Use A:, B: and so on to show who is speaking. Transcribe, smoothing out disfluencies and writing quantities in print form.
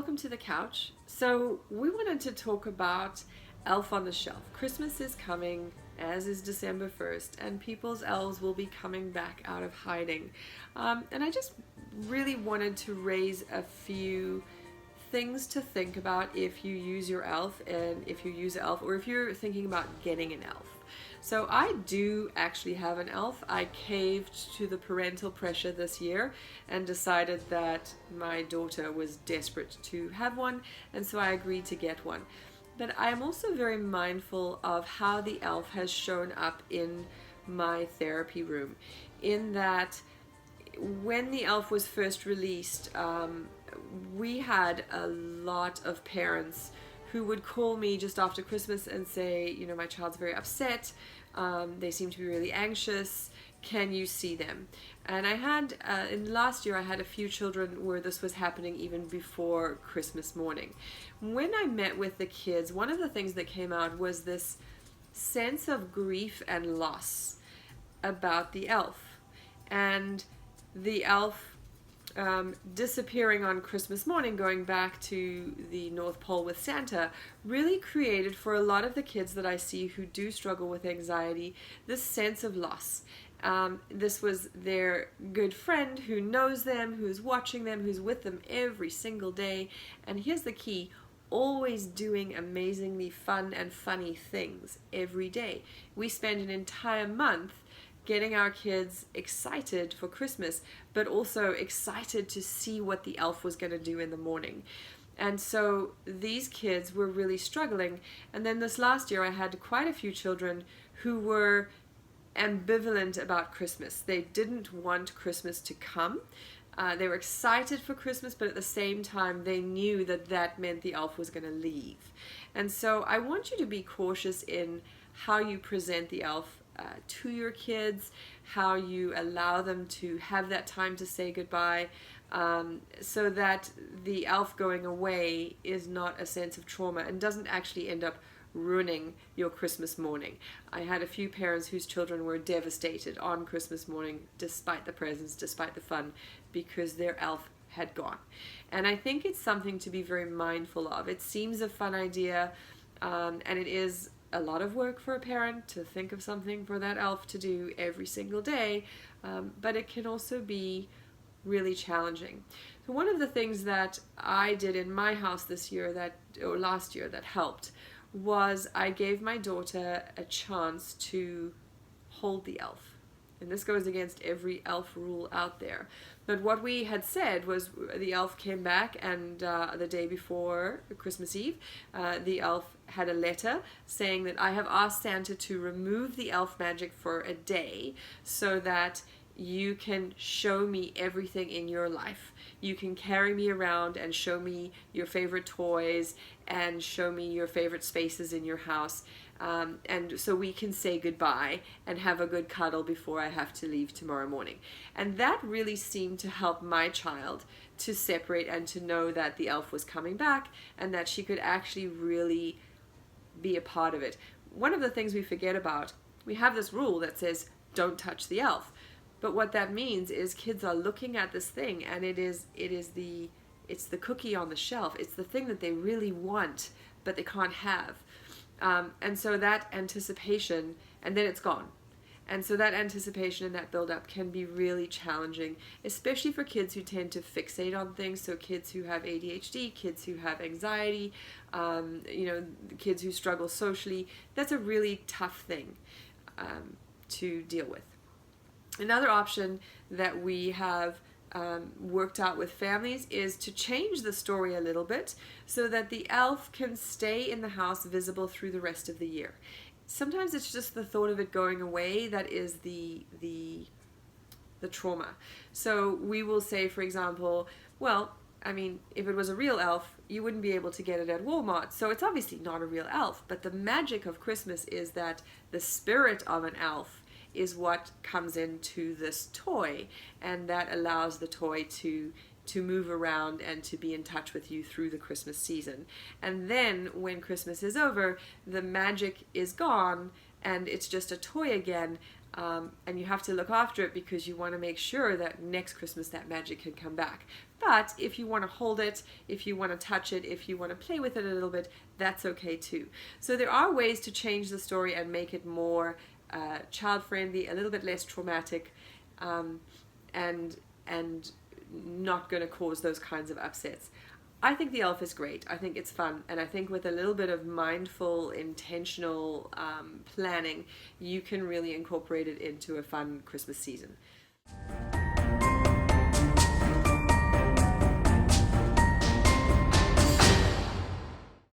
A: welcome to the couch. So we wanted to talk about Elf on the Shelf. Christmas is coming, as is December 1st, and people's elves will be coming back out of hiding. And I just really wanted to raise a few things to think about if you use your elf, and if you use an elf, or if you're thinking about getting an elf. So I do actually have an elf. I caved to the parental pressure this year and decided that my daughter was desperate to have one, and so I agreed to get one. But I am also very mindful of how the elf has shown up in my therapy room, in that when the elf was first released, we had a lot of parents who would call me just after Christmas and say, you know, my child's very upset, they seem to be really anxious, can you see them? And I had, in last year, I had a few children where this was happening even before Christmas morning. When I met with the kids, one of the things that came out was this sense of grief and loss about the elf. And the elf disappearing on Christmas morning, going back to the North Pole with Santa, really created for a lot of the kids that I see who do struggle with anxiety this sense of loss. This was their good friend who knows them, who's watching them, who's with them every single day. And here's the key: always doing amazingly fun and funny things every day. We spend an entire month getting our kids excited for Christmas, but also excited to see what the elf was going to do in the morning. And so these kids were really struggling. And then this last year I had quite a few children who were ambivalent about Christmas. They didn't want Christmas to come. They were excited for Christmas, but at the same time they knew that that meant the elf was going to leave. And so I want you to be cautious in how you present the elf to your kids, how you allow them to have that time to say goodbye, so that the elf going away is not a sense of trauma and doesn't actually end up ruining your Christmas morning. I had a few parents whose children were devastated on Christmas morning, despite the presents, despite the fun, because their elf had gone. And I think it's something to be very mindful of. It seems a fun idea, and it is a lot of work for a parent to think of something for that elf to do every single day, but it can also be really challenging. So one of the things that I did in my house this year, or last year, that helped was I gave my daughter a chance to hold the elf. And this goes against every elf rule out there. But what we had said was the elf came back, and the day before Christmas Eve, the elf had a letter saying that I have asked Santa to remove the elf magic for a day so that you can show me everything in your life. You can carry me around and show me your favorite toys and show me your favorite spaces in your house. And so we can say goodbye and have a good cuddle before I have to leave tomorrow morning. And that really seemed to help my child to separate and to know that the elf was coming back and that she could actually really be a part of it. One of the things we forget about, we have this rule that says don't touch the elf. But what that means is kids are looking at this thing, and it's the cookie on the shelf. It's the thing that they really want, but they can't have. And so that anticipation, and then it's gone. And so that anticipation and that build-up can be really challenging, especially for kids who tend to fixate on things. So kids who have ADHD, kids who have anxiety, kids who struggle socially. That's a really tough thing to deal with. Another option that we have worked out with families is to change the story a little bit so that the elf can stay in the house visible through the rest of the year. Sometimes it's just the thought of it going away that is the trauma. So we will say, for example, well, I mean, if it was a real elf, you wouldn't be able to get it at Walmart. So it's obviously not a real elf. But the magic of Christmas is that the spirit of an elf is what comes into this toy, and that allows the toy to move around and to be in touch with you through the Christmas season. And then when Christmas is over, the magic is gone and it's just a toy again. and you have to look after it because you want to make sure that next Christmas that magic can come back. But if you want to hold it, if you want to touch it, if you want to play with it a little bit, that's okay too. So there are ways to change the story and make it more child-friendly, a little bit less traumatic, and not going to cause those kinds of upsets. I think the elf is great. I think it's fun, and I think with a little bit of mindful, intentional planning, you can really incorporate it into a fun Christmas season.